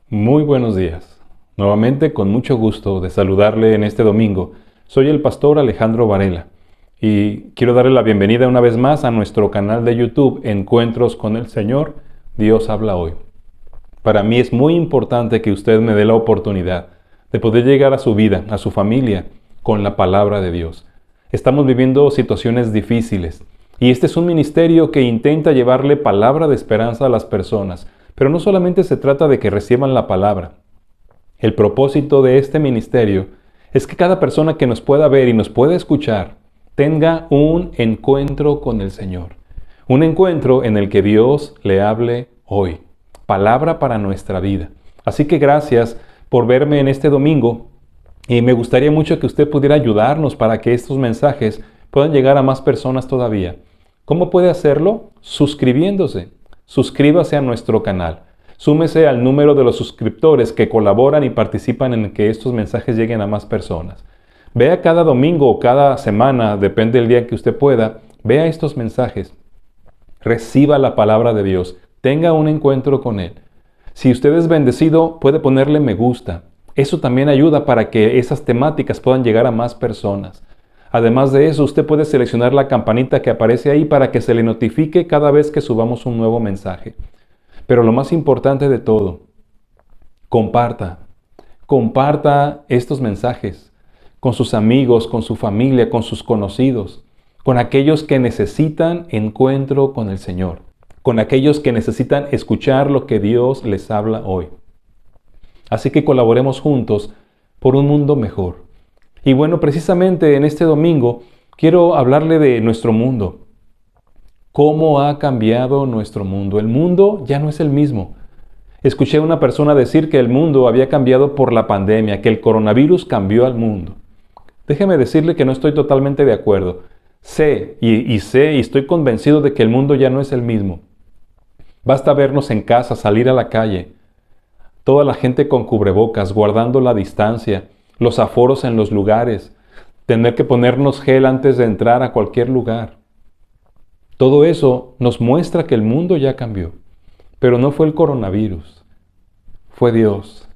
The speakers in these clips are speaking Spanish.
Muy buenos días. Nuevamente con mucho gusto de saludarle en este domingo. Soy el pastor Alejandro Varela y quiero darle la bienvenida una vez más a nuestro canal de YouTube Encuentros con el Señor, Dios habla hoy. Para mí es muy importante que usted me dé la oportunidad de poder llegar a su vida, a su familia, con la palabra de Dios. Estamos viviendo situaciones difíciles y este es un ministerio que intenta llevarle palabra de esperanza a las personas. Pero no solamente se trata de que reciban la palabra. El propósito de este ministerio es que cada persona que nos pueda ver y nos pueda escuchar tenga un encuentro con el Señor. Un encuentro en el que Dios le hable hoy. Palabra para nuestra vida. Así que gracias por verme en este domingo y me gustaría mucho que usted pudiera ayudarnos para que estos mensajes puedan llegar a más personas todavía. ¿Cómo puede hacerlo? Suscribiéndose. Suscríbase a nuestro canal. Súmese al número de los suscriptores que colaboran y participan en que estos mensajes lleguen a más personas. Vea cada domingo o cada semana, depende del día que usted pueda, vea estos mensajes. Reciba la palabra de Dios. Tenga un encuentro con Él. Si usted es bendecido, puede ponerle me gusta. Eso también ayuda para que esas temáticas puedan llegar a más personas. Además de eso, usted puede seleccionar la campanita que aparece ahí para que se le notifique cada vez que subamos un nuevo mensaje. Pero lo más importante de todo, comparta. Comparta estos mensajes con sus amigos, con su familia, con sus conocidos, con aquellos que necesitan encuentro con el Señor, con aquellos que necesitan escuchar lo que Dios les habla hoy. Así que colaboremos juntos por un mundo mejor. Y bueno, precisamente en este domingo quiero hablarle de nuestro mundo. ¿Cómo ha cambiado nuestro mundo? El mundo ya no es el mismo. Escuché a una persona decir que el mundo había cambiado por la pandemia, que el coronavirus cambió al mundo. Déjeme decirle que no estoy totalmente de acuerdo. Sé y estoy convencido de que el mundo ya no es el mismo. Basta vernos en casa, salir a la calle. Toda la gente con cubrebocas, guardando la distancia, los aforos en los lugares, tener que ponernos gel antes de entrar a cualquier lugar. Todo eso nos muestra que el mundo ya cambió. Pero no fue el coronavirus, fue Dios.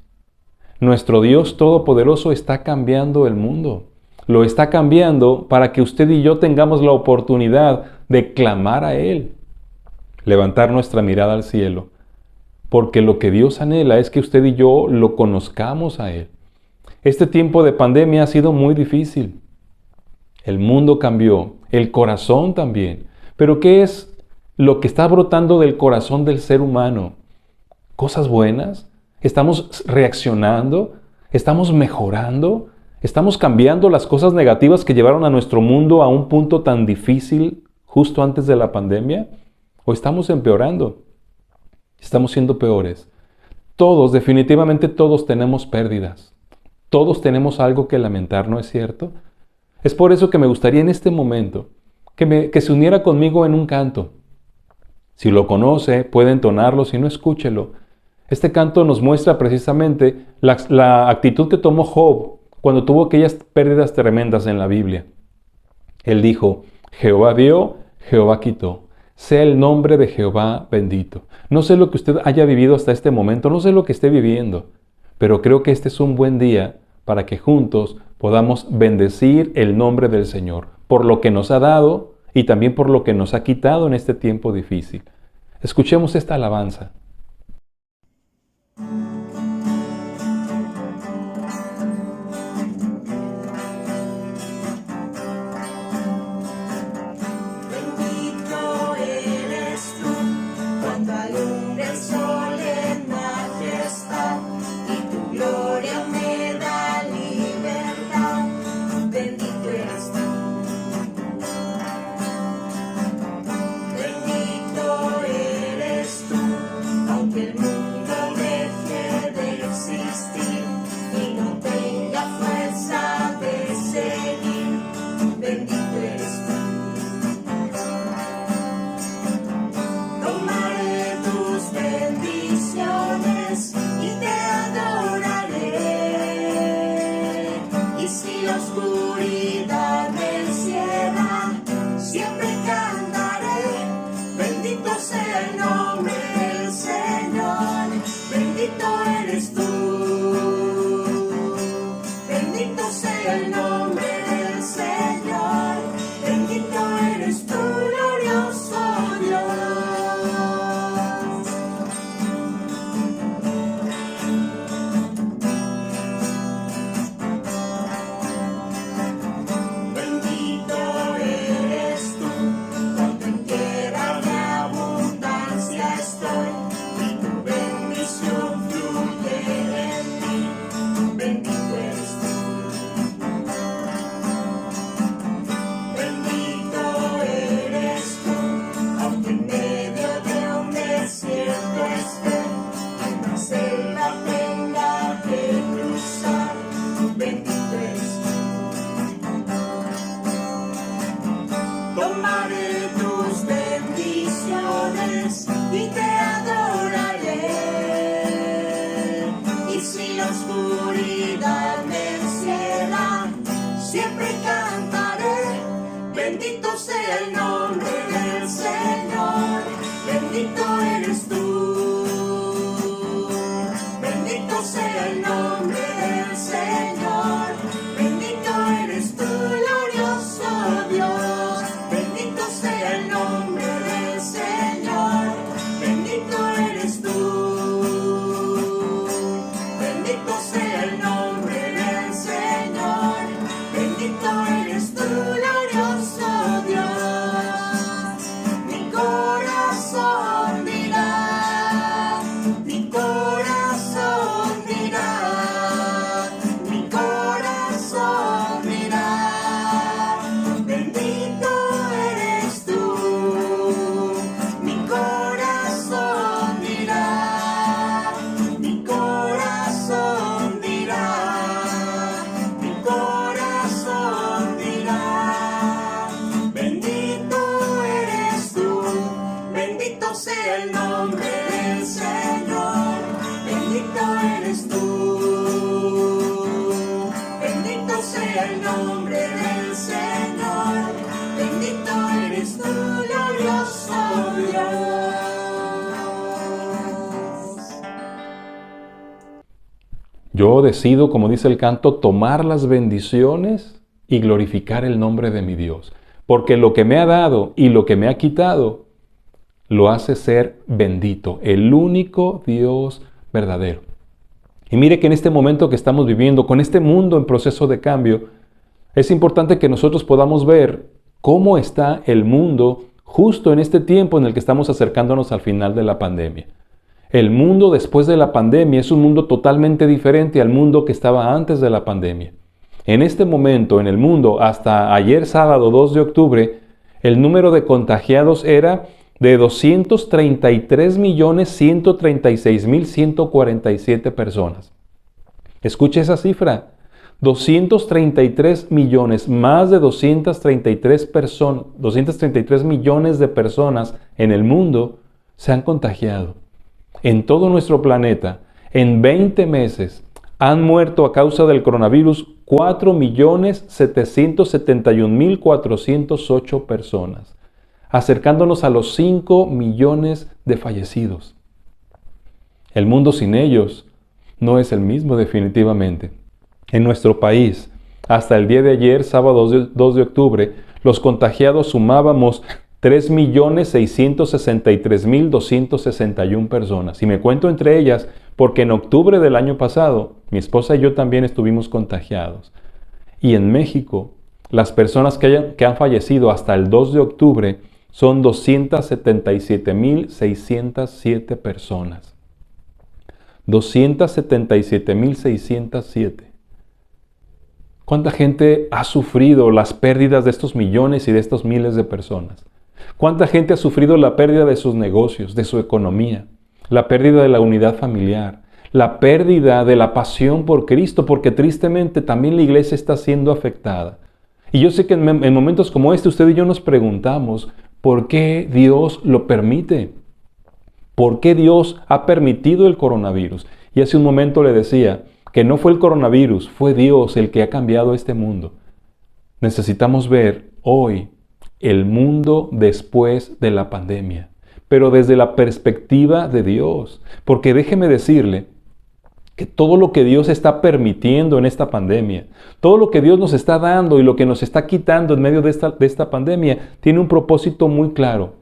Nuestro Dios Todopoderoso está cambiando el mundo. Lo está cambiando para que usted y yo tengamos la oportunidad de clamar a Él, levantar nuestra mirada al cielo, porque lo que Dios anhela es que usted y yo lo conozcamos a Él. Este tiempo de pandemia ha sido muy difícil. El mundo cambió, el corazón también. Pero ¿qué es lo que está brotando del corazón del ser humano? ¿Cosas buenas? ¿Estamos reaccionando? ¿Estamos mejorando? ¿Estamos cambiando las cosas negativas que llevaron a nuestro mundo a un punto tan difícil justo antes de la pandemia? ¿O estamos empeorando? ¿Estamos siendo peores? Todos, definitivamente todos tenemos pérdidas. Todos tenemos algo que lamentar, ¿no es cierto? Es por eso que me gustaría en este momento que se uniera conmigo en un canto. Si lo conoce, puede entonarlo, si no, escúchelo. Este canto nos muestra precisamente la actitud que tomó Job cuando tuvo aquellas pérdidas tremendas en la Biblia. Él dijo, Jehová dio, Jehová quitó. Sea el nombre de Jehová bendito. No sé lo que usted haya vivido hasta este momento, no sé lo que esté viviendo, pero creo que este es un buen día para que juntos podamos bendecir el nombre del Señor por lo que nos ha dado y también por lo que nos ha quitado en este tiempo difícil. Escuchemos esta alabanza. Bendito eres tú, cuando alumbra el sol en majestad, y tu gloria me da libertad. Bendito eres tú. Bendito eres tú, aunque el mundo deje de existir y no tenga fuerza de seguir. Bendito eres tú. Tomaré tus bendiciones y te adoraré. Y si la oscuridad me encierra, siempre cantaré. Bendito sea el nombre del Señor. Bendito eres sea el nombre del Señor. Bendito eres tú, glorioso Dios. Bendito eres tú, cuando en tierra de abundancia estoy, y tu bendición fluye en mí. Bendito eres tú. Bendito eres tú, aunque en medio de un desierto esté, una selva tenga que cruzar. Bendito eres tú. Tomaré tus bendiciones y te adoraré. Y si la oscuridad me encierra, siempre cantaré. Bendito sea el nombre del Señor. Bendito eres tú. Bendito sea el nombre del Señor. Bendito eres tú, glorioso Dios. Bendito sea el nombre del Señor. Bendito eres tú. Bendito sea el nombre del Señor. Bendito eres tú, glorioso Dios. Mi corazón dirá, mi corazón dirá, mi corazón dirá. Bendito eres tú. Mi corazón dirá, mi corazón dirá, mi corazón dirá. Bendito eres tú. Bendito sea el nombre del Señor. Bendito eres tú. Bendito sea el nombre del Señor. Bendito eres tú, glorioso Dios. Yo decido, como dice el canto, tomar las bendiciones y glorificar el nombre de mi Dios. Porque lo que me ha dado y lo que me ha quitado lo hace ser bendito, el único Dios verdadero. Y mire que en este momento que estamos viviendo, con este mundo en proceso de cambio, es importante que nosotros podamos ver cómo está el mundo justo en este tiempo en el que estamos acercándonos al final de la pandemia. El mundo después de la pandemia es un mundo totalmente diferente al mundo que estaba antes de la pandemia. En este momento, en el mundo, hasta ayer sábado 2 de octubre, el número de contagiados era de 233.136.147 personas. Escuche esa cifra. 233 millones, más de 233 millones de personas en el mundo se han contagiado. En todo nuestro planeta, en 20 meses, han muerto a causa del coronavirus 4.771.408 personas, acercándonos a los 5 millones de fallecidos. El mundo sin ellos no es el mismo definitivamente. En nuestro país, hasta el día de ayer, sábado 2 de octubre, los contagiados sumábamos 3.663.261 personas. Y me cuento entre ellas porque en octubre del año pasado, mi esposa y yo también estuvimos contagiados. Y en México, las personas que han fallecido hasta el 2 de octubre son 277.607 personas. 277.607. ¿Cuánta gente ha sufrido las pérdidas de estos millones y de estos miles de personas? ¿Cuánta gente ha sufrido la pérdida de sus negocios, de su economía, la pérdida de la unidad familiar, la pérdida de la pasión por Cristo? Porque tristemente también la iglesia está siendo afectada. Y yo sé que en momentos como este usted y yo nos preguntamos, ¿por qué Dios lo permite? ¿Por qué Dios ha permitido el coronavirus? Y hace un momento le decía que no fue el coronavirus, fue Dios el que ha cambiado este mundo. Necesitamos ver hoy el mundo después de la pandemia, pero desde la perspectiva de Dios. Porque déjeme decirle que todo lo que Dios está permitiendo en esta pandemia, todo lo que Dios nos está dando y lo que nos está quitando en medio de esta pandemia, tiene un propósito muy claro.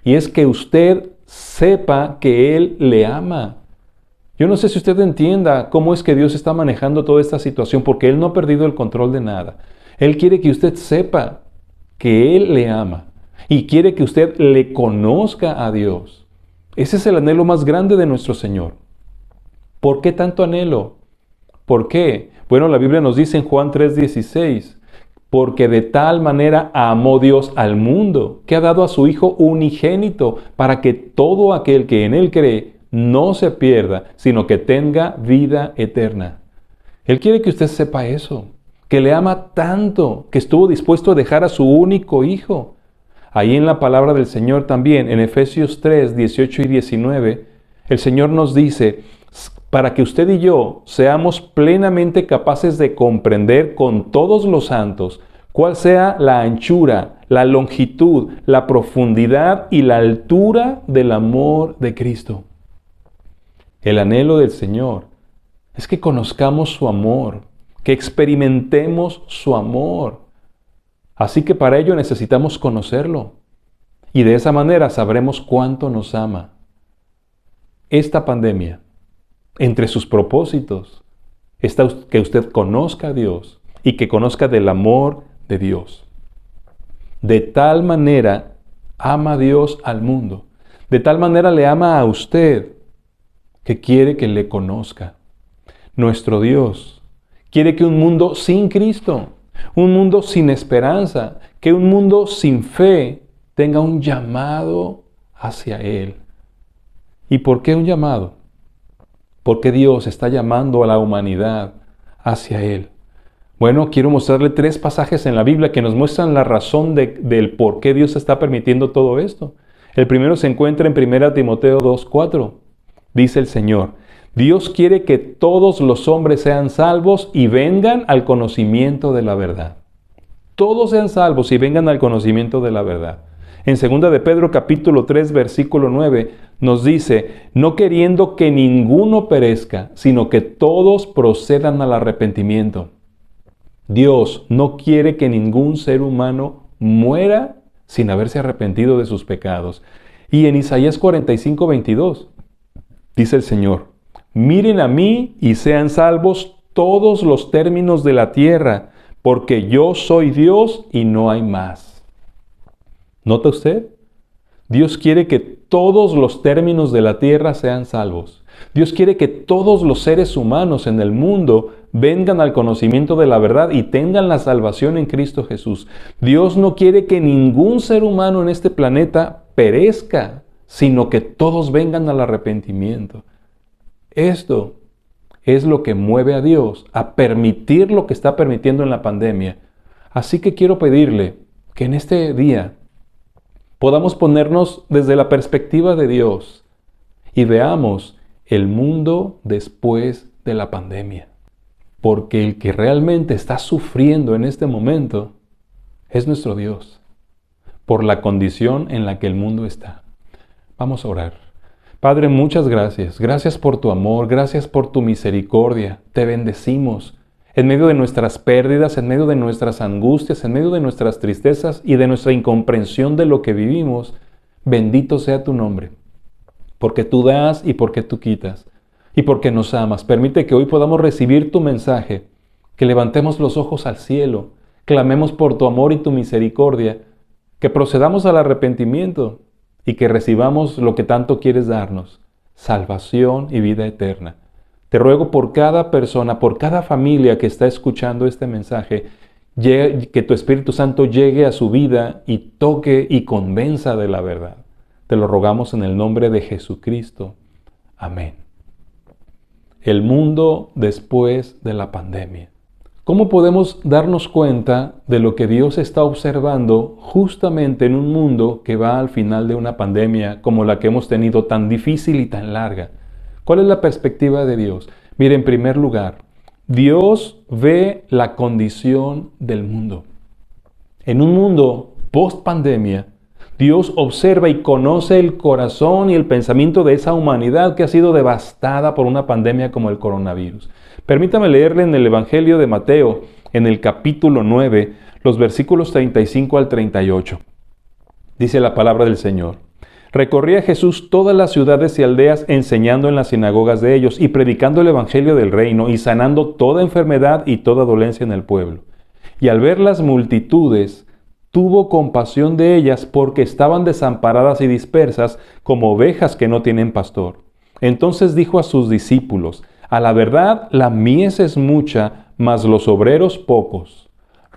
Y es que usted sepa que Él le ama. Yo no sé si usted entienda cómo es que Dios está manejando toda esta situación, porque Él no ha perdido el control de nada. Él quiere que usted sepa que Él le ama y quiere que usted le conozca a Dios. Ese es el anhelo más grande de nuestro Señor. ¿Por qué tanto anhelo? ¿Por qué? Bueno, la Biblia nos dice en Juan 3:16, porque de tal manera amó Dios al mundo, que ha dado a su Hijo unigénito, para que todo aquel que en Él cree no se pierda, sino que tenga vida eterna. Él quiere que usted sepa eso, que le ama tanto, que estuvo dispuesto a dejar a su único Hijo. Ahí en la palabra del Señor también, en Efesios 3:18 y 19, el Señor nos dice, para que usted y yo seamos plenamente capaces de comprender con todos los santos cuál sea la anchura, la longitud, la profundidad y la altura del amor de Cristo. El anhelo del Señor es que conozcamos su amor, que experimentemos su amor. Así que para ello necesitamos conocerlo. Y de esa manera sabremos cuánto nos ama. Esta pandemia, entre sus propósitos, está que usted conozca a Dios y que conozca del amor de Dios. De tal manera ama Dios al mundo. De tal manera le ama a usted que quiere que le conozca. Nuestro Dios quiere que un mundo sin Cristo, un mundo sin esperanza, que un mundo sin fe tenga un llamado hacia Él. ¿Y por qué un llamado? Porque Dios está llamando a la humanidad hacia Él. Bueno, quiero mostrarle 3 pasajes en la Biblia que nos muestran la razón del por qué Dios está permitiendo todo esto. El primero se encuentra en 1 Timoteo 2:4. Dice el Señor, Dios quiere que todos los hombres sean salvos y vengan al conocimiento de la verdad. Todos sean salvos y vengan al conocimiento de la verdad. En 2 de Pedro capítulo 3 versículo 9 nos dice, no queriendo que ninguno perezca, sino que todos procedan al arrepentimiento. Dios no quiere que ningún ser humano muera sin haberse arrepentido de sus pecados. Y en Isaías 45:22 dice el Señor, miren a mí y sean salvos todos los términos de la tierra, porque yo soy Dios y no hay más. ¿Nota usted? Dios quiere que todos los términos de la tierra sean salvos. Dios quiere que todos los seres humanos en el mundo vengan al conocimiento de la verdad y tengan la salvación en Cristo Jesús. Dios no quiere que ningún ser humano en este planeta perezca, sino que todos vengan al arrepentimiento. Esto es lo que mueve a Dios a permitir lo que está permitiendo en la pandemia. Así que quiero pedirle que en este día podamos ponernos desde la perspectiva de Dios y veamos el mundo después de la pandemia. Porque el que realmente está sufriendo en este momento es nuestro Dios, por la condición en la que el mundo está. Vamos a orar. Padre, muchas gracias. Gracias por tu amor, gracias por tu misericordia. Te bendecimos en medio de nuestras pérdidas, en medio de nuestras angustias, en medio de nuestras tristezas y de nuestra incomprensión de lo que vivimos. Bendito sea tu nombre, porque tú das y porque tú quitas, y porque nos amas. Permite que hoy podamos recibir tu mensaje, que levantemos los ojos al cielo, clamemos por tu amor y tu misericordia, que procedamos al arrepentimiento y que recibamos lo que tanto quieres darnos, salvación y vida eterna. Te ruego por cada persona, por cada familia que está escuchando este mensaje, que tu Espíritu Santo llegue a su vida y toque y convenza de la verdad. Te lo rogamos en el nombre de Jesucristo. Amén. El mundo después de la pandemia. ¿Cómo podemos darnos cuenta de lo que Dios está observando justamente en un mundo que va al final de una pandemia como la que hemos tenido tan difícil y tan larga? ¿Cuál es la perspectiva de Dios? Mire, en primer lugar, Dios ve la condición del mundo. En un mundo post pandemia, Dios observa y conoce el corazón y el pensamiento de esa humanidad que ha sido devastada por una pandemia como el coronavirus. Permítame leerle en el Evangelio de Mateo, en el capítulo 9, los versículos 35 al 38. Dice la palabra del Señor. Recorría Jesús todas las ciudades y aldeas enseñando en las sinagogas de ellos y predicando el Evangelio del reino y sanando toda enfermedad y toda dolencia en el pueblo. Y al ver las multitudes, tuvo compasión de ellas porque estaban desamparadas y dispersas como ovejas que no tienen pastor. Entonces dijo a sus discípulos, a la verdad la mies es mucha, mas los obreros pocos.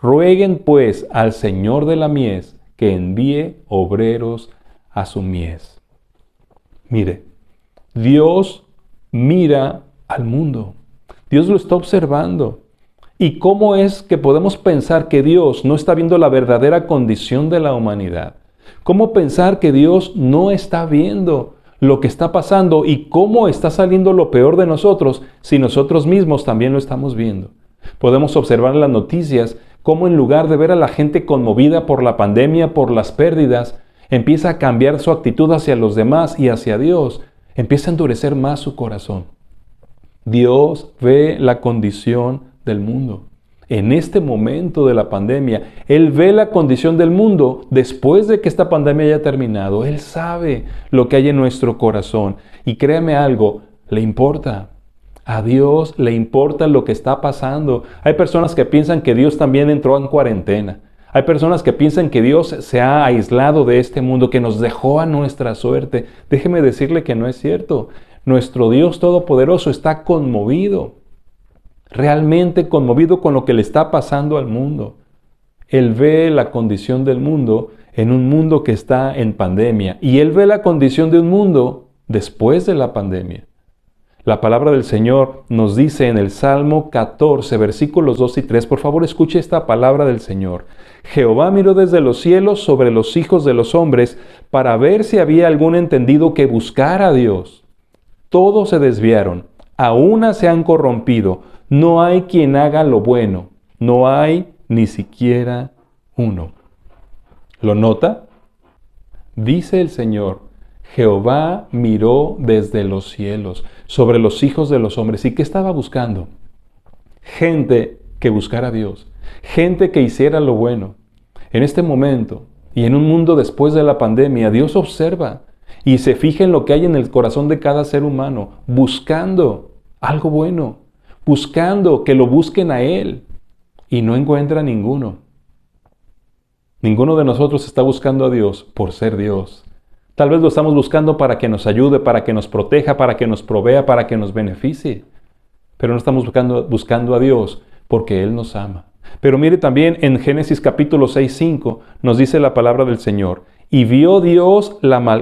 Rueguen pues al Señor de la mies que envíe obreros a su mies. Mire, Dios mira al mundo. Dios lo está observando. ¿Y cómo es que podemos pensar que Dios no está viendo la verdadera condición de la humanidad? ¿Cómo pensar que Dios no está viendo lo que está pasando y cómo está saliendo lo peor de nosotros si nosotros mismos también lo estamos viendo? Podemos observar en las noticias cómo en lugar de ver a la gente conmovida por la pandemia, por las pérdidas, empieza a cambiar su actitud hacia los demás y hacia Dios. Empieza a endurecer más su corazón. Dios ve la condición del mundo. En este momento de la pandemia, Él ve la condición del mundo después de que esta pandemia haya terminado. Él sabe lo que hay en nuestro corazón. Y créame algo, le importa. A Dios le importa lo que está pasando. Hay personas que piensan que Dios también entró en cuarentena. Hay personas que piensan que Dios se ha aislado de este mundo, que nos dejó a nuestra suerte. Déjeme decirle que no es cierto. Nuestro Dios Todopoderoso está conmovido. Realmente conmovido con lo que le está pasando al mundo. Él ve la condición del mundo en un mundo que está en pandemia. Y Él ve la condición de un mundo después de la pandemia. La palabra del Señor nos dice en el Salmo 14, versículos 2 y 3. Por favor, escuche esta palabra del Señor. Jehová miró desde los cielos sobre los hijos de los hombres para ver si había algún entendido que buscara a Dios. Todos se desviaron, a una se han corrompido. No hay quien haga lo bueno, no hay ni siquiera uno. ¿Lo nota? Dice el Señor, Jehová miró desde los cielos sobre los hijos de los hombres. ¿Y qué estaba buscando? Gente que buscara a Dios, gente que hiciera lo bueno. En este momento y en un mundo después de la pandemia, Dios observa y se fija en lo que hay en el corazón de cada ser humano, buscando algo bueno. Buscando que lo busquen a Él y no encuentra ninguno. Ninguno de nosotros está buscando a Dios por ser Dios. Tal vez lo estamos buscando para que nos ayude, para que nos proteja, para que nos provea, para que nos beneficie. Pero no estamos buscando a Dios porque Él nos ama. Pero mire también en Génesis capítulo 6:5 nos dice la palabra del Señor. Y vio Dios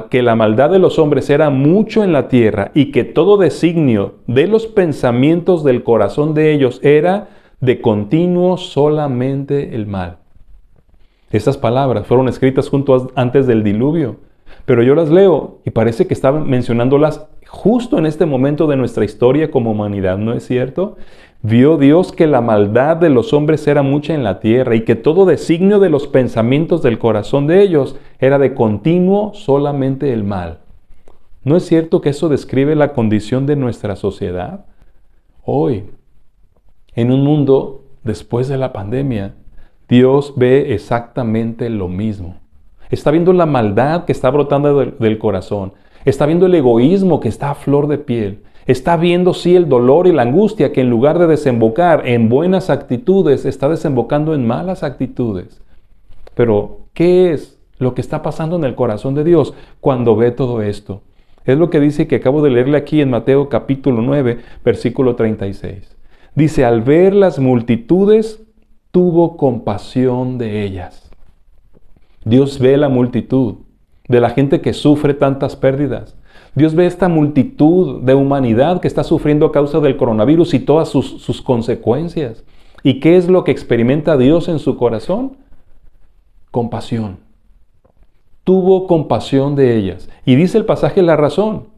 que la maldad de los hombres era mucho en la tierra y que todo designio de los pensamientos del corazón de ellos era de continuo solamente el mal. Estas palabras fueron escritas antes del diluvio, pero yo las leo y parece que estaban mencionándolas justo en este momento de nuestra historia como humanidad, ¿no es cierto? Vio Dios que la maldad de los hombres era mucha en la tierra y que todo designio de los pensamientos del corazón de ellos era de continuo solamente el mal. ¿No es cierto que eso describe la condición de nuestra sociedad? Hoy, en un mundo después de la pandemia, Dios ve exactamente lo mismo. Está viendo la maldad que está brotando del corazón. Está viendo el egoísmo que está a flor de piel. Está viendo, sí, el dolor y la angustia que en lugar de desembocar en buenas actitudes, está desembocando en malas actitudes. Pero, ¿qué es lo que está pasando en el corazón de Dios cuando ve todo esto? Es lo que dice que acabo de leerle aquí en Mateo capítulo 9, versículo 36. Dice, al ver las multitudes, tuvo compasión de ellas. Dios ve la multitud de la gente que sufre tantas pérdidas. Dios ve esta multitud de humanidad que está sufriendo a causa del coronavirus y todas sus consecuencias. ¿Y qué es lo que experimenta Dios en su corazón? Compasión. Tuvo compasión de ellas. Y dice el pasaje la razón,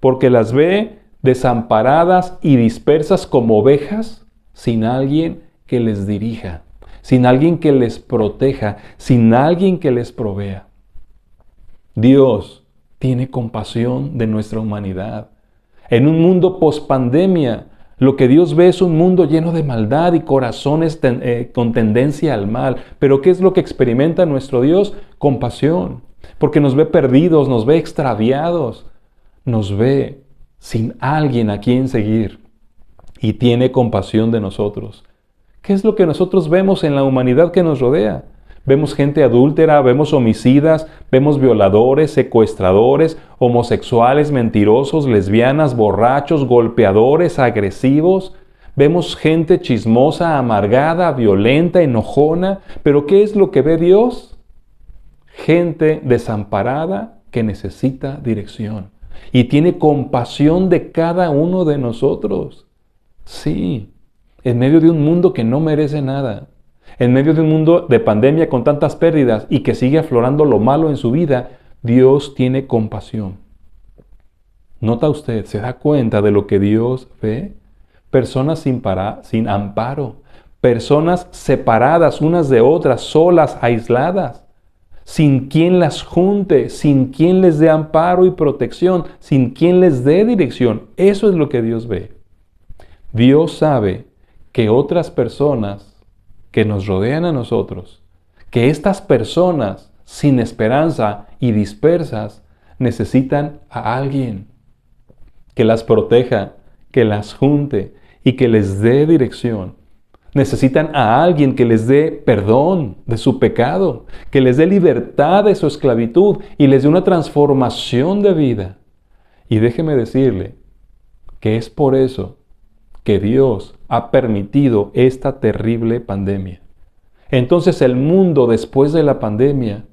porque las ve desamparadas y dispersas como ovejas sin alguien que les dirija, sin alguien que les proteja, sin alguien que les provea. Dios tiene compasión de nuestra humanidad. En un mundo post-pandemia, lo que Dios ve es un mundo lleno de maldad y corazones con tendencia al mal. Pero ¿qué es lo que experimenta nuestro Dios? Compasión. Porque nos ve perdidos, nos ve extraviados, nos ve sin alguien a quien seguir. Y tiene compasión de nosotros. ¿Qué es lo que nosotros vemos en la humanidad que nos rodea? Vemos gente adúltera, vemos homicidas, vemos violadores, secuestradores, homosexuales, mentirosos, lesbianas, borrachos, golpeadores, agresivos. Vemos gente chismosa, amargada, violenta, enojona. ¿Pero qué es lo que ve Dios? Gente desamparada que necesita dirección. Y tiene compasión de cada uno de nosotros. Sí, en medio de un mundo que no merece nada. En medio de un mundo de pandemia con tantas pérdidas y que sigue aflorando lo malo en su vida, Dios tiene compasión. ¿Nota usted? ¿Se da cuenta de lo que Dios ve? Personas sin amparo, personas separadas unas de otras, solas, aisladas, sin quien las junte, sin quien les dé amparo y protección, sin quien les dé dirección. Eso es lo que Dios ve. Dios sabe que otras personas que nos rodean a nosotros, que estas personas sin esperanza y dispersas necesitan a alguien que las proteja, que las junte y que les dé dirección. Necesitan a alguien que les dé perdón de su pecado, que les dé libertad de su esclavitud y les dé una transformación de vida. Y déjeme decirle que es por eso que Dios ha permitido esta terrible pandemia. Entonces el mundo después de la pandemia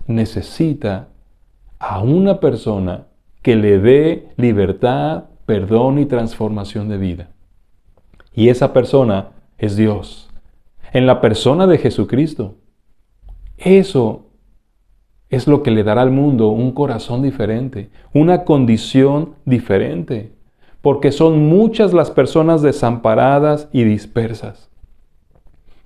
necesita a una persona que le dé libertad, perdón y transformación de vida. Y esa persona es Dios, en la persona de Jesucristo. Eso es lo que le dará al mundo un corazón diferente, una condición diferente. Porque son muchas las personas desamparadas y dispersas.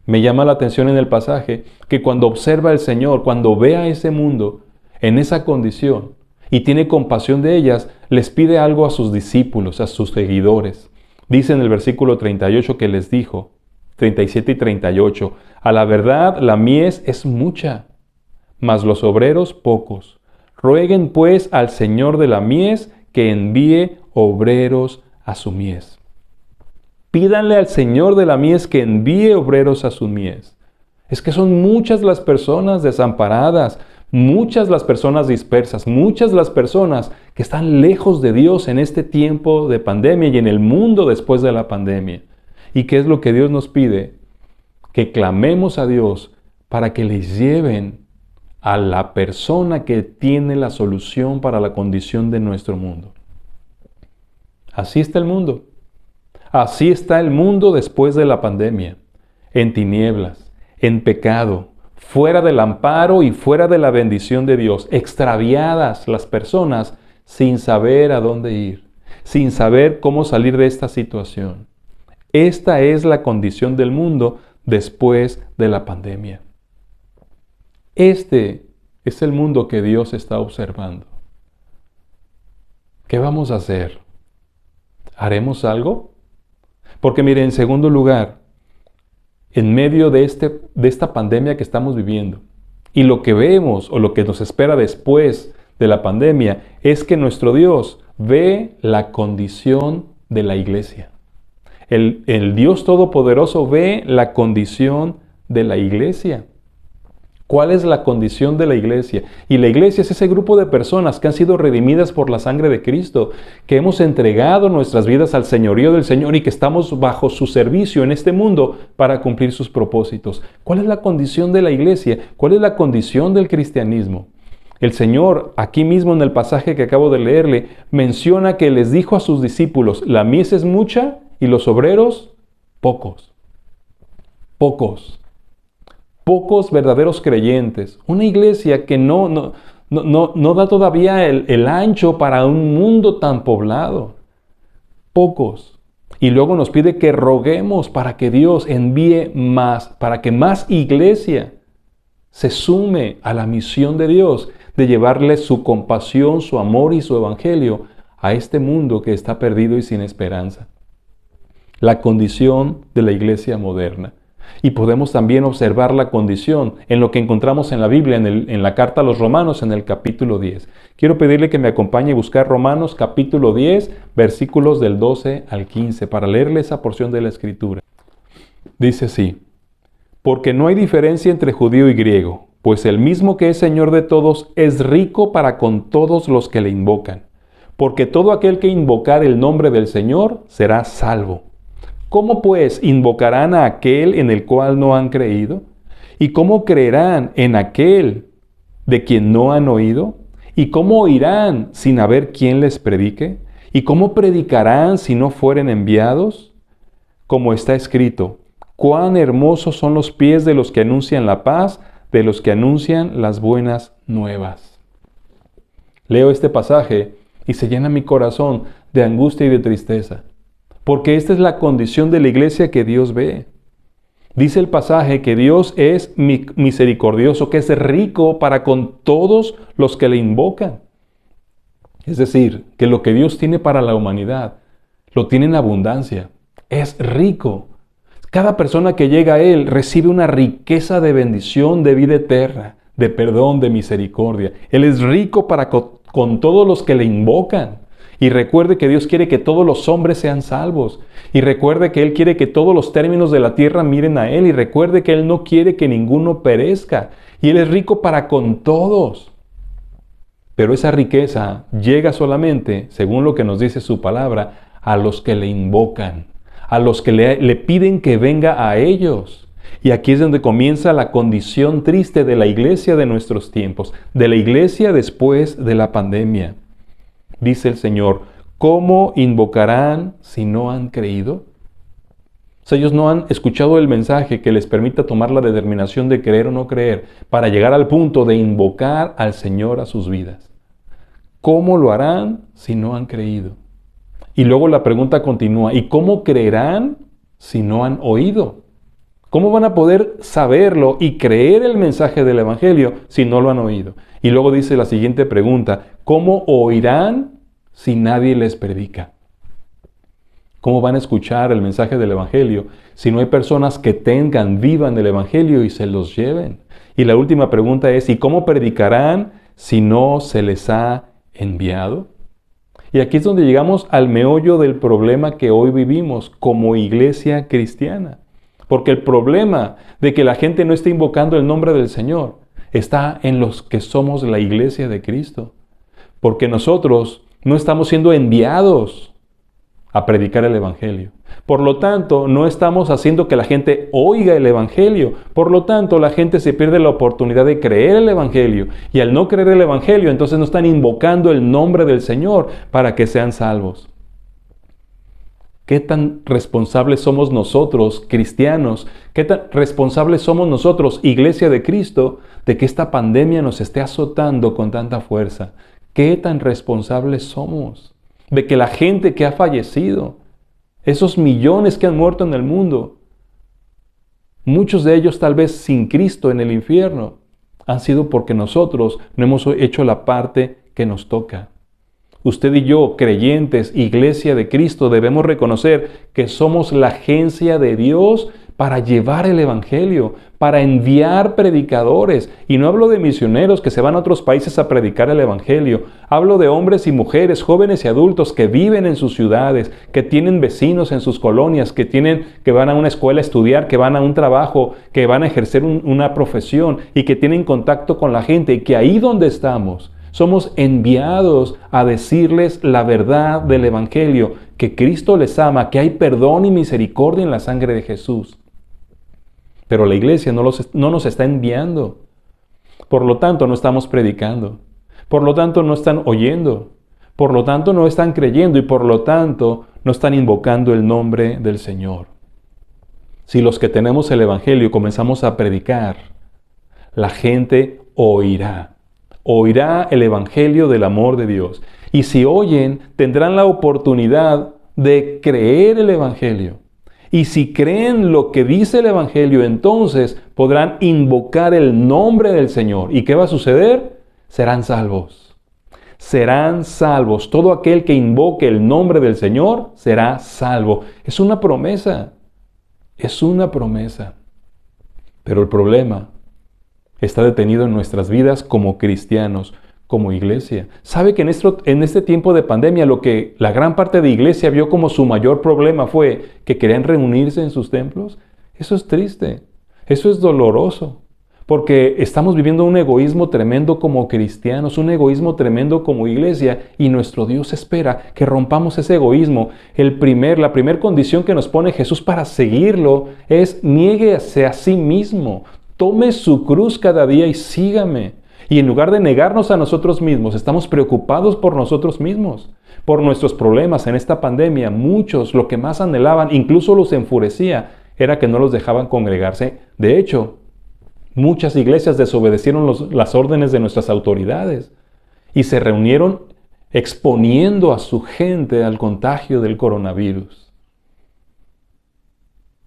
Me llama la atención en el pasaje que cuando observa el Señor, cuando ve a ese mundo en esa condición y tiene compasión de ellas, les pide algo a sus discípulos, a sus seguidores. Dice en el versículo 38 que les dijo, 37 y 38, a la verdad la mies es mucha, mas los obreros pocos. Rueguen pues al Señor de la mies que envíe obreros a su mies. Pídanle al Señor de la mies que envíe obreros a su mies. Es que son muchas las personas desamparadas, muchas las personas dispersas, muchas las personas que están lejos de Dios en este tiempo de pandemia y en el mundo después de la pandemia. ¿Y qué es lo que Dios nos pide? Que clamemos a Dios para que les lleven a la persona que tiene la solución para la condición de nuestro mundo. Así está el mundo. Así está el mundo después de la pandemia. En tinieblas, en pecado, fuera del amparo y fuera de la bendición de Dios. Extraviadas las personas sin saber a dónde ir, sin saber cómo salir de esta situación. Esta es la condición del mundo después de la pandemia. Este es el mundo que Dios está observando. ¿Qué vamos a hacer? ¿Haremos algo? Porque mire, en segundo lugar, en medio de esta pandemia que estamos viviendo, y lo que vemos o lo que nos espera después de la pandemia, es que nuestro Dios ve la condición de la iglesia. El Dios Todopoderoso ve la condición de la iglesia. ¿Cuál es la condición de la iglesia? Y la iglesia es ese grupo de personas que han sido redimidas por la sangre de Cristo, que hemos entregado nuestras vidas al señorío del Señor y que estamos bajo su servicio en este mundo para cumplir sus propósitos. ¿Cuál es la condición de la iglesia? ¿Cuál es la condición del cristianismo? El Señor, aquí mismo en el pasaje que acabo de leerle, menciona que les dijo a sus discípulos, la mies es mucha y los obreros pocos. Pocos. Pocos verdaderos creyentes. Una iglesia que no da todavía el ancho para un mundo tan poblado. Pocos. Y luego nos pide que roguemos para que Dios envíe más, para que más iglesia se sume a la misión de Dios de llevarle su compasión, su amor y su evangelio a este mundo que está perdido y sin esperanza. La condición de la iglesia moderna. Y podemos también observar la condición en lo que encontramos en la Biblia, en la carta a los Romanos, en el capítulo 10. Quiero pedirle que me acompañe a buscar Romanos capítulo 10, versículos del 12 al 15, para leerle esa porción de la Escritura. Dice así: porque no hay diferencia entre judío y griego, pues el mismo que es Señor de todos es rico para con todos los que le invocan. Porque todo aquel que invocar el nombre del Señor será salvo. ¿Cómo pues invocarán a aquel en el cual no han creído? ¿Y cómo creerán en aquel de quien no han oído? ¿Y cómo oirán sin haber quien les predique? ¿Y cómo predicarán si no fueren enviados? Como está escrito: cuán hermosos son los pies de los que anuncian la paz, de los que anuncian las buenas nuevas. Leo este pasaje y se llena mi corazón de angustia y de tristeza, porque esta es la condición de la iglesia que Dios ve. Dice el pasaje que Dios es misericordioso, que es rico para con todos los que le invocan. Es decir, que lo que Dios tiene para la humanidad, lo tiene en abundancia. Es rico. Cada persona que llega a Él recibe una riqueza de bendición, de vida eterna, de perdón, de misericordia. Él es rico para con todos los que le invocan. Y recuerde que Dios quiere que todos los hombres sean salvos. Y recuerde que Él quiere que todos los términos de la tierra miren a Él. Y recuerde que Él no quiere que ninguno perezca. Y Él es rico para con todos. Pero esa riqueza llega solamente, según lo que nos dice su palabra, a los que le invocan, a los que le piden que venga a ellos. Y aquí es donde comienza la condición triste de la iglesia de nuestros tiempos, de la iglesia después de la pandemia. Dice el Señor: ¿cómo invocarán si no han creído? O sea, ellos no han escuchado el mensaje que les permita tomar la determinación de creer o no creer para llegar al punto de invocar al Señor a sus vidas. ¿Cómo lo harán si no han creído? Y luego la pregunta continúa: ¿y cómo creerán si no han oído? ¿Cómo van a poder saberlo y creer el mensaje del Evangelio si no lo han oído? Y luego dice la siguiente pregunta: ¿cómo oirán si nadie les predica? ¿Cómo van a escuchar el mensaje del Evangelio si no hay personas que vivan el Evangelio y se los lleven? Y la última pregunta es: ¿y cómo predicarán si no se les ha enviado? Y aquí es donde llegamos al meollo del problema que hoy vivimos como iglesia cristiana. Porque el problema de que la gente no esté invocando el nombre del Señor está en los que somos la iglesia de Cristo. Porque nosotros no estamos siendo enviados a predicar el Evangelio. Por lo tanto, no estamos haciendo que la gente oiga el Evangelio. Por lo tanto, la gente se pierde la oportunidad de creer el Evangelio. Y al no creer el Evangelio, entonces no están invocando el nombre del Señor para que sean salvos. ¿Qué tan responsables somos nosotros, cristianos? ¿Qué tan responsables somos nosotros, iglesia de Cristo, de que esta pandemia nos esté azotando con tanta fuerza? ¿Qué tan responsables somos de que la gente que ha fallecido, esos millones que han muerto en el mundo, muchos de ellos tal vez sin Cristo en el infierno, han sido porque nosotros no hemos hecho la parte que nos toca? Usted y yo, creyentes, iglesia de Cristo, debemos reconocer que somos la agencia de Dios para llevar el Evangelio, para enviar predicadores. Y no hablo de misioneros que se van a otros países a predicar el Evangelio. Hablo de hombres y mujeres, jóvenes y adultos que viven en sus ciudades, que tienen vecinos en sus colonias, que van a una escuela a estudiar, que van a un trabajo, que van a ejercer una profesión y que tienen contacto con la gente, y que ahí donde estamos somos enviados a decirles la verdad del Evangelio, que Cristo les ama, que hay perdón y misericordia en la sangre de Jesús. Pero la iglesia no nos está enviando. Por lo tanto, no estamos predicando. Por lo tanto, no están oyendo. Por lo tanto, no están creyendo y por lo tanto, no están invocando el nombre del Señor. Si los que tenemos el Evangelio comenzamos a predicar, la gente oirá. Oirá el Evangelio del amor de Dios. Y si oyen, tendrán la oportunidad de creer el Evangelio. Y si creen lo que dice el Evangelio, entonces podrán invocar el nombre del Señor. ¿Y qué va a suceder? serán salvos. Serán salvos. Todo aquel que invoque el nombre del Señor será salvo. Es una promesa. Es una promesa. Pero el problema está detenido en nuestras vidas como cristianos, como iglesia. ¿Sabe que en este tiempo de pandemia lo que la gran parte de iglesia vio como su mayor problema fue que querían reunirse en sus templos? Eso es triste. Eso es doloroso. Porque estamos viviendo un egoísmo tremendo como cristianos, un egoísmo tremendo como iglesia, y nuestro Dios espera que rompamos ese egoísmo. La primera condición que nos pone Jesús para seguirlo es: niéguese a sí mismo, tome su cruz cada día y sígame. Y en lugar de negarnos a nosotros mismos, estamos preocupados por nosotros mismos, por nuestros problemas en esta pandemia. Muchos lo que más anhelaban, incluso los enfurecía, era que no los dejaban congregarse. De hecho, muchas iglesias desobedecieron las órdenes de nuestras autoridades y se reunieron exponiendo a su gente al contagio del coronavirus.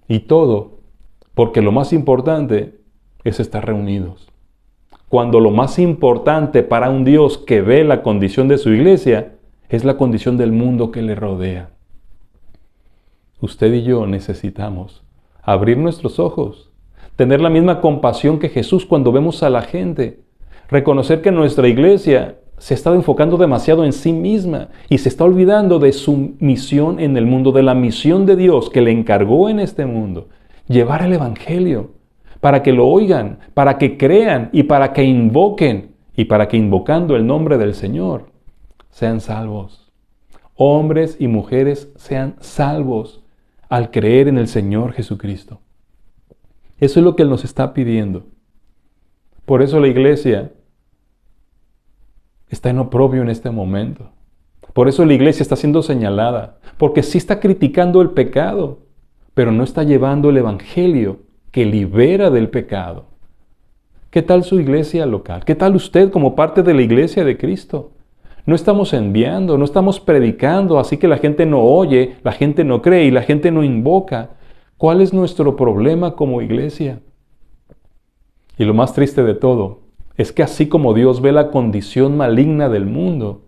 Y todo porque lo más importante es estar reunidos. Cuando lo más importante para un Dios que ve la condición de su iglesia es la condición del mundo que le rodea. Usted y yo necesitamos abrir nuestros ojos, tener la misma compasión que Jesús cuando vemos a la gente, reconocer que nuestra iglesia se ha estado enfocando demasiado en sí misma y se está olvidando de su misión en el mundo, de la misión de Dios que le encargó en este mundo: llevar el Evangelio, para que lo oigan, para que crean y para que invoquen, y para que invocando el nombre del Señor sean salvos. Hombres y mujeres sean salvos al creer en el Señor Jesucristo. Eso es lo que Él nos está pidiendo. Por eso la iglesia está en oprobio en este momento. Por eso la iglesia está siendo señalada. Porque sí está criticando el pecado, pero no está llevando el Evangelio que libera del pecado. ¿Qué tal su iglesia local? ¿Qué tal usted como parte de la iglesia de Cristo? No estamos enviando, no estamos predicando, así que la gente no oye, la gente no cree y la gente no invoca. ¿Cuál es nuestro problema como iglesia? Y lo más triste de todo es que así como Dios ve la condición maligna del mundo,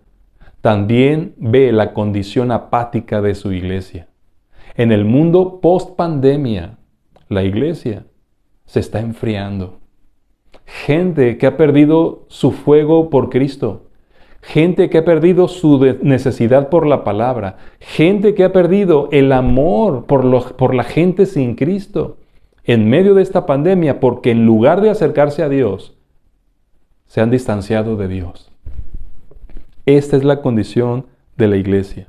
también ve la condición apática de su iglesia. En el mundo post-pandemia, la iglesia se está enfriando. Gente que ha perdido su fuego por Cristo. Gente que ha perdido su necesidad por la palabra. Gente que ha perdido el amor por la gente sin Cristo. En medio de esta pandemia, porque en lugar de acercarse a Dios, se han distanciado de Dios. Esta es la condición de la iglesia.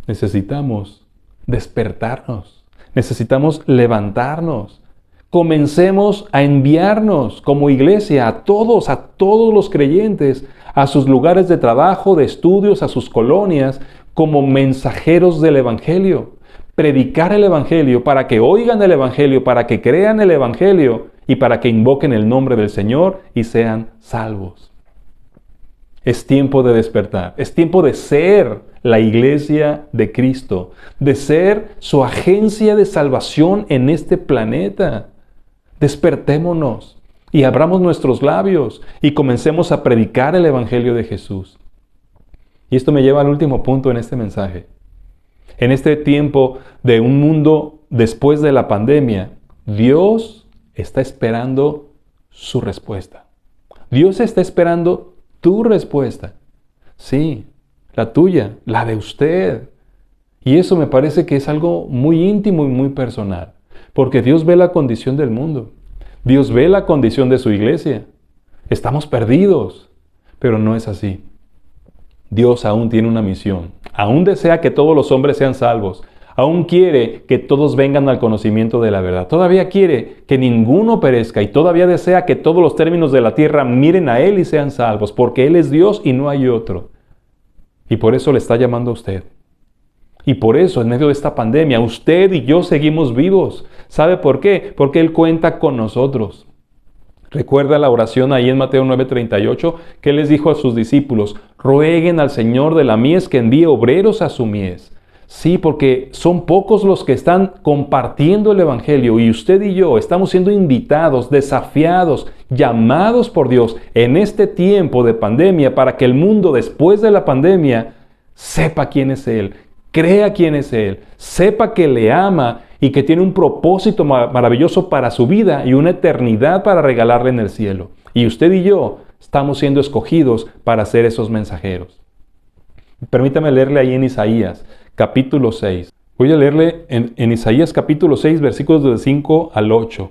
Necesitamos despertarnos. Necesitamos levantarnos. Comencemos a enviarnos como iglesia a todos los creyentes, a sus lugares de trabajo, de estudios, a sus colonias, como mensajeros del Evangelio. Predicar el Evangelio para que oigan el Evangelio, para que crean el Evangelio y para que invoquen el nombre del Señor y sean salvos. Es tiempo de despertar, es tiempo de ser la iglesia de Cristo, de ser su agencia de salvación en este planeta. Despertémonos y abramos nuestros labios y comencemos a predicar el Evangelio de Jesús. Y esto me lleva al último punto en este mensaje. En este tiempo de un mundo después de la pandemia, Dios está esperando su respuesta. Dios está esperando tu respuesta. Sí, la tuya, la de usted. Y eso me parece que es algo muy íntimo y muy personal. Porque Dios ve la condición del mundo. Dios ve la condición de su iglesia. Estamos perdidos. Pero no es así. Dios aún tiene una misión. Aún desea que todos los hombres sean salvos. Aún quiere que todos vengan al conocimiento de la verdad. Todavía quiere que ninguno perezca y todavía desea que todos los términos de la tierra miren a Él y sean salvos, porque Él es Dios y no hay otro. Y por eso le está llamando a usted. Y por eso, en medio de esta pandemia, usted y yo seguimos vivos. ¿Sabe por qué? Porque Él cuenta con nosotros. Recuerda la oración ahí en Mateo 9:38, que Él les dijo a sus discípulos: rueguen al Señor de la mies que envíe obreros a su mies. Sí, porque son pocos los que están compartiendo el Evangelio y usted y yo estamos siendo invitados, desafiados, llamados por Dios en este tiempo de pandemia para que el mundo después de la pandemia sepa quién es Él, crea quién es Él, sepa que le ama y que tiene un propósito maravilloso para su vida y una eternidad para regalarle en el cielo. Y usted y yo estamos siendo escogidos para ser esos mensajeros. Permítame leerle ahí en Isaías, capítulo 6. Voy a leerle en Isaías capítulo 6, versículos del 5 al 8.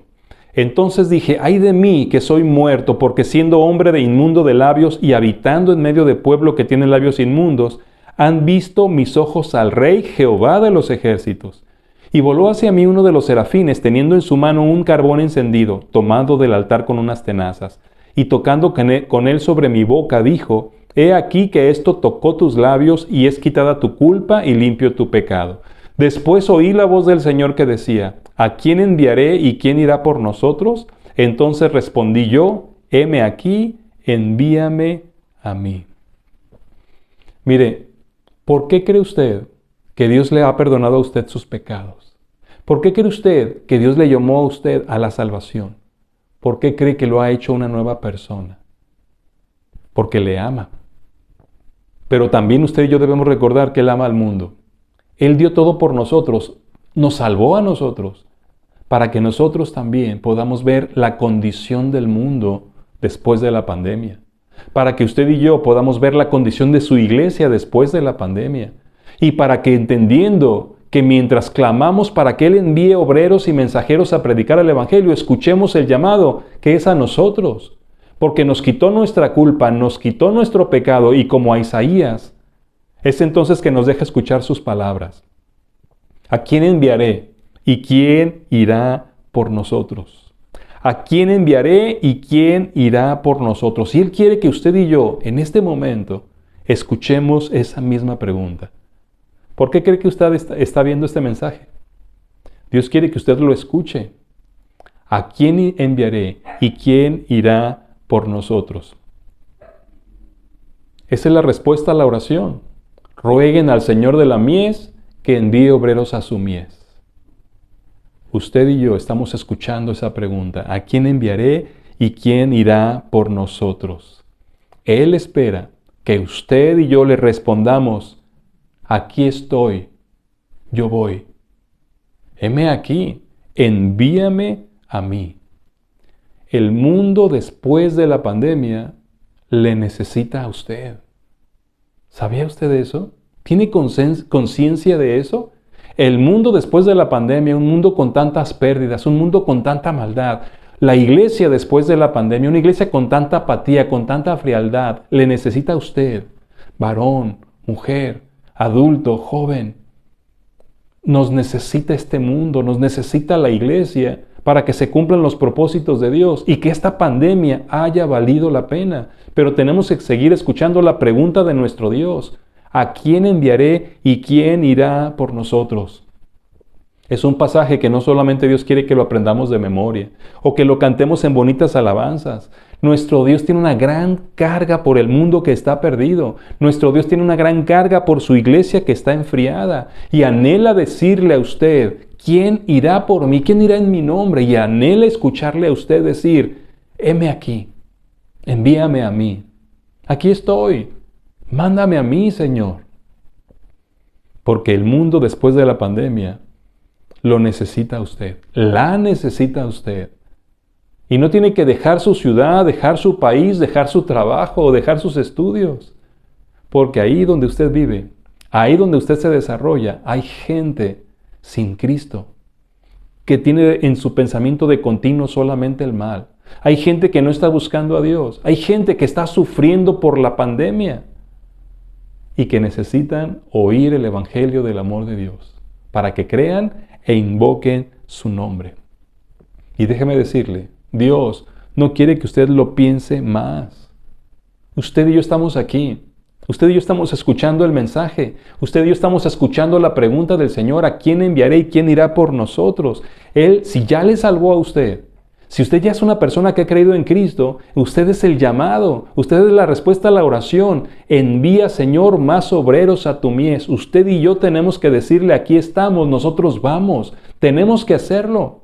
Entonces dije, ay de mí que soy muerto, porque siendo hombre de inmundo de labios y habitando en medio de pueblo que tiene labios inmundos, han visto mis ojos al Rey Jehová de los ejércitos. Y voló hacia mí uno de los serafines, teniendo en su mano un carbón encendido, tomado del altar con unas tenazas. Y tocando con él sobre mi boca, dijo, he aquí que esto tocó tus labios y es quitada tu culpa y limpio tu pecado. Después oí la voz del Señor que decía, ¿a quién enviaré y quién irá por nosotros? Entonces respondí yo, heme aquí, envíame a mí. Mire, ¿por qué cree usted que Dios le ha perdonado a usted sus pecados? ¿Por qué cree usted que Dios le llamó a usted a la salvación? ¿Por qué cree que lo ha hecho una nueva persona? Porque le ama. Pero también usted y yo debemos recordar que Él ama al mundo. Él dio todo por nosotros, nos salvó a nosotros, para que nosotros también podamos ver la condición del mundo después de la pandemia. Para que usted y yo podamos ver la condición de su iglesia después de la pandemia. Y para que entendiendo que mientras clamamos para que Él envíe obreros y mensajeros a predicar el Evangelio, escuchemos el llamado que es a nosotros. Porque nos quitó nuestra culpa, nos quitó nuestro pecado y como a Isaías, es entonces que nos deja escuchar sus palabras. ¿A quién enviaré y quién irá por nosotros? ¿A quién enviaré y quién irá por nosotros? Y Él quiere que usted y yo, en este momento, escuchemos esa misma pregunta. ¿Por qué cree que usted está viendo este mensaje? Dios quiere que usted lo escuche. ¿A quién enviaré y quién irá por nosotros? Esa es la respuesta a la oración. Rueguen al Señor de la mies que envíe obreros a su mies. Usted y yo estamos escuchando esa pregunta. ¿A quién enviaré y quién irá por nosotros? Él espera que usted y yo le respondamos, aquí estoy, yo voy. Heme aquí, envíame a mí. El mundo después de la pandemia le necesita a usted. ¿Sabía usted eso? ¿Tiene conciencia de eso? El mundo después de la pandemia, un mundo con tantas pérdidas, un mundo con tanta maldad. La iglesia después de la pandemia, una iglesia con tanta apatía, con tanta frialdad, le necesita a usted, varón, mujer, adulto, joven. Nos necesita este mundo, nos necesita la iglesia para que se cumplan los propósitos de Dios y que esta pandemia haya valido la pena. Pero tenemos que seguir escuchando la pregunta de nuestro Dios. ¿A quién enviaré y quién irá por nosotros? Es un pasaje que no solamente Dios quiere que lo aprendamos de memoria o que lo cantemos en bonitas alabanzas. Nuestro Dios tiene una gran carga por el mundo que está perdido. Nuestro Dios tiene una gran carga por su iglesia que está enfriada y anhela decirle a usted, ¿quién irá por mí? ¿Quién irá en mi nombre? Y anhela escucharle a usted decir, heme aquí, envíame a mí. Aquí estoy, mándame a mí, Señor. Porque el mundo después de la pandemia lo necesita a usted, la necesita a usted. Y no tiene que dejar su ciudad, dejar su país, dejar su trabajo o dejar sus estudios. Porque ahí donde usted vive, ahí donde usted se desarrolla, hay gente sin Cristo que tiene en su pensamiento de continuo solamente el mal. Hay gente que no está buscando a Dios. Hay gente que está sufriendo por la pandemia y que necesitan oír el Evangelio del amor de Dios para que crean e invoquen su nombre. Y déjeme decirle, Dios no quiere que usted lo piense más. Usted y yo estamos aquí. Usted y yo estamos escuchando el mensaje. Usted y yo estamos escuchando la pregunta del Señor, ¿a quién enviaré y quién irá por nosotros? Él, si ya le salvó a usted, Si usted ya es una persona que ha creído en Cristo, usted es el llamado, usted es la respuesta a la oración. Envía, Señor, más obreros a tu mies. Usted y yo tenemos que decirle, aquí estamos, nosotros vamos, tenemos que hacerlo.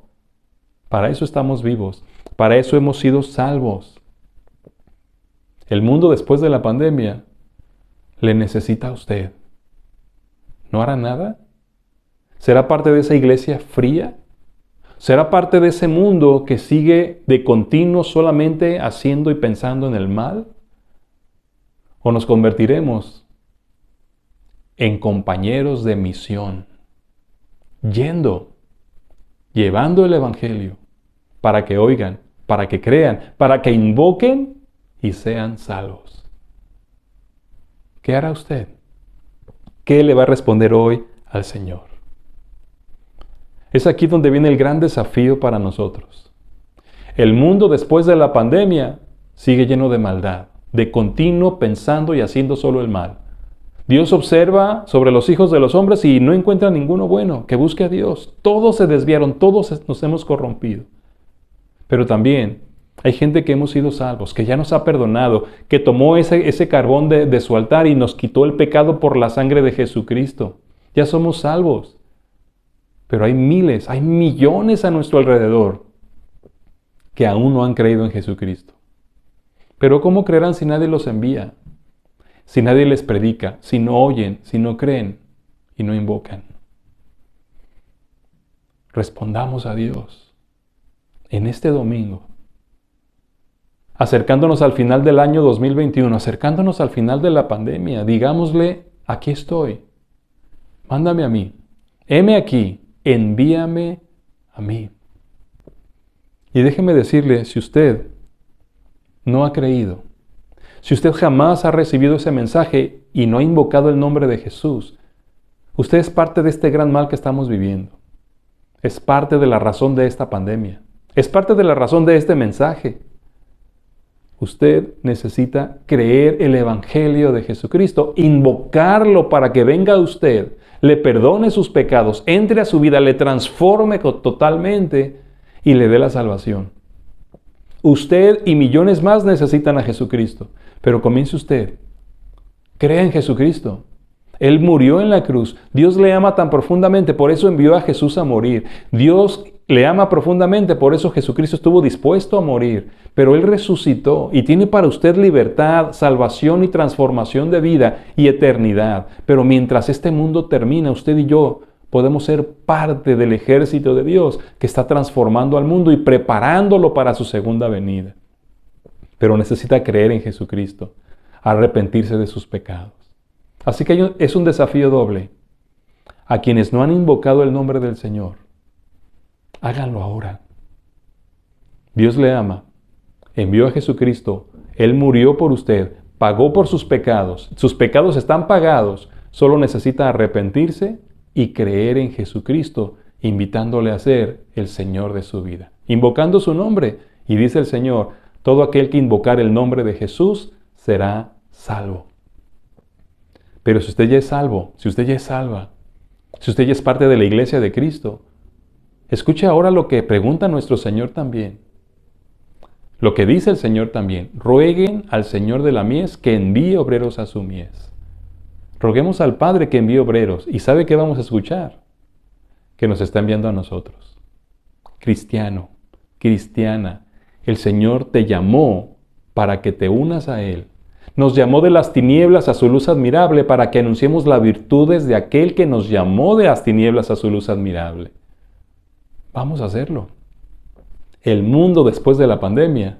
Para eso estamos vivos, para eso hemos sido salvos. El mundo después de la pandemia le necesita a usted. ¿No hará nada? ¿Será parte de esa iglesia fría? ¿Será parte de ese mundo que sigue de continuo solamente haciendo y pensando en el mal? ¿O nos convertiremos en compañeros de misión, llevando el Evangelio para que oigan, para que crean, para que invoquen y sean salvos? ¿Qué hará usted? ¿Qué le va a responder hoy al Señor? Es aquí donde viene el gran desafío para nosotros. El mundo después de la pandemia sigue lleno de maldad, de continuo pensando y haciendo solo el mal. Dios observa sobre los hijos de los hombres y no encuentra ninguno bueno que busque a Dios. Todos se desviaron, todos nos hemos corrompido. Pero también hay gente que hemos sido salvos, que ya nos ha perdonado, que tomó ese carbón de su altar y nos quitó el pecado por la sangre de Jesucristo. Ya somos salvos. Pero hay miles, hay millones a nuestro alrededor que aún no han creído en Jesucristo. Pero ¿cómo creerán si nadie los envía? Si nadie les predica, si no oyen, si no creen y no invocan. Respondamos a Dios en este domingo, acercándonos al final del año 2021, acercándonos al final de la pandemia. Digámosle, aquí estoy, mándame a mí, heme aquí, envíame a mí. Y déjeme decirle, si usted no ha creído, si usted jamás ha recibido ese mensaje y no ha invocado el nombre de Jesús, usted es parte de este gran mal que estamos viviendo. Es parte de la razón de esta pandemia. Es parte de la razón de este mensaje. Usted necesita creer el Evangelio de Jesucristo, invocarlo para que venga a usted, le perdone sus pecados, entre a su vida, le transforme totalmente y le dé la salvación. Usted y millones más necesitan a Jesucristo, pero comience usted. Crea en Jesucristo. Él murió en la cruz. Dios le ama tan profundamente, por eso envió a Jesús a morir. Dios le ama profundamente, por eso Jesucristo estuvo dispuesto a morir. Pero Él resucitó y tiene para usted libertad, salvación y transformación de vida y eternidad. Pero mientras este mundo termina, usted y yo podemos ser parte del ejército de Dios que está transformando al mundo y preparándolo para su segunda venida. Pero necesita creer en Jesucristo, arrepentirse de sus pecados. Así que es un desafío doble. A quienes no han invocado el nombre del Señor, háganlo ahora. Dios le ama, envió a Jesucristo, Él murió por usted, pagó por sus pecados están pagados, solo necesita arrepentirse y creer en Jesucristo, invitándole a ser el Señor de su vida, invocando su nombre. Y dice el Señor, todo aquel que invocar el nombre de Jesús será salvo. Pero si usted ya es salvo, si usted ya es salva, si usted ya es parte de la iglesia de Cristo, escuche ahora lo que pregunta nuestro Señor también. Lo que dice el Señor también. Rueguen al Señor de la mies que envíe obreros a su mies. Roguemos al Padre que envíe obreros. ¿Y sabe qué vamos a escuchar? Que nos está enviando a nosotros. Cristiano, cristiana, el Señor te llamó para que te unas a Él. Nos llamó de las tinieblas a su luz admirable para que anunciemos las virtudes de aquel que nos llamó de las tinieblas a su luz admirable. Vamos a hacerlo. El mundo después de la pandemia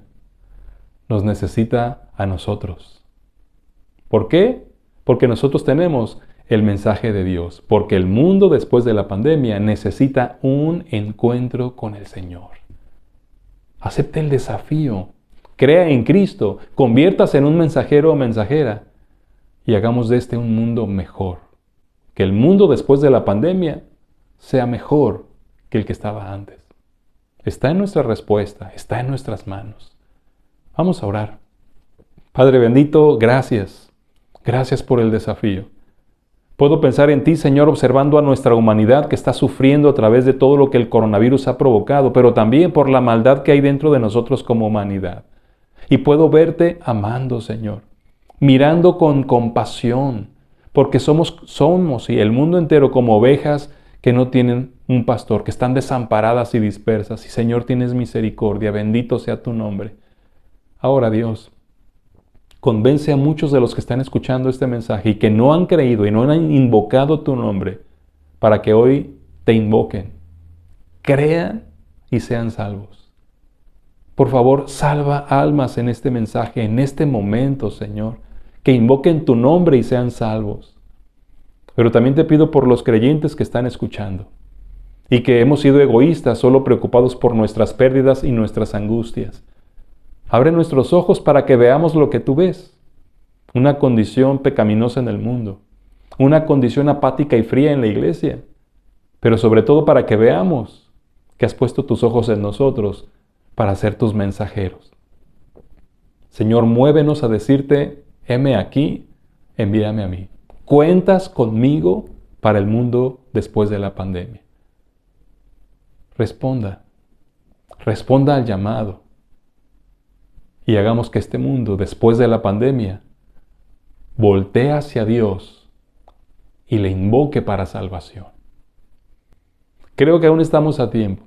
nos necesita a nosotros. ¿Por qué? Porque nosotros tenemos el mensaje de Dios. Porque el mundo después de la pandemia necesita un encuentro con el Señor. Acepte el desafío. Crea en Cristo, conviértase en un mensajero o mensajera y hagamos de este un mundo mejor. Que el mundo después de la pandemia sea mejor que el que estaba antes. Está en nuestra respuesta, está en nuestras manos. Vamos a orar. Padre bendito, gracias. Gracias por el desafío. Puedo pensar en ti, Señor, observando a nuestra humanidad que está sufriendo a través de todo lo que el coronavirus ha provocado, pero también por la maldad que hay dentro de nosotros como humanidad. Y puedo verte amando, Señor, mirando con compasión, porque somos y el mundo entero como ovejas que no tienen un pastor, que están desamparadas y dispersas. Y Señor, tienes misericordia, bendito sea tu nombre. Ahora, Dios, convence a muchos de los que están escuchando este mensaje y que no han creído y no han invocado tu nombre para que hoy te invoquen, crean y sean salvos. Por favor, salva almas en este mensaje, en este momento, Señor, que invoquen tu nombre y sean salvos. Pero también te pido por los creyentes que están escuchando y que hemos sido egoístas, solo preocupados por nuestras pérdidas y nuestras angustias. Abre nuestros ojos para que veamos lo que tú ves. Una condición pecaminosa en el mundo. Una condición apática y fría en la iglesia. Pero sobre todo para que veamos que has puesto tus ojos en nosotros para ser tus mensajeros. Señor, muévenos a decirte, heme aquí, envíame a mí. Cuentas conmigo para el mundo después de la pandemia. Responda al llamado. Y hagamos que este mundo, después de la pandemia, voltee hacia Dios y le invoque para salvación. Creo que aún estamos a tiempo.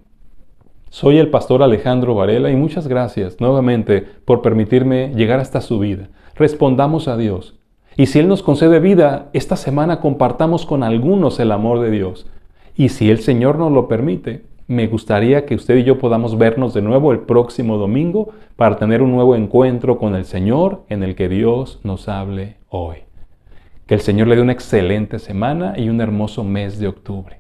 Soy el pastor Alejandro Varela y muchas gracias nuevamente por permitirme llegar hasta su vida. Respondamos a Dios. Y si Él nos concede vida, esta semana compartamos con algunos el amor de Dios. Y si el Señor nos lo permite, me gustaría que usted y yo podamos vernos de nuevo el próximo domingo para tener un nuevo encuentro con el Señor en el que Dios nos hable hoy. Que el Señor le dé una excelente semana y un hermoso mes de octubre.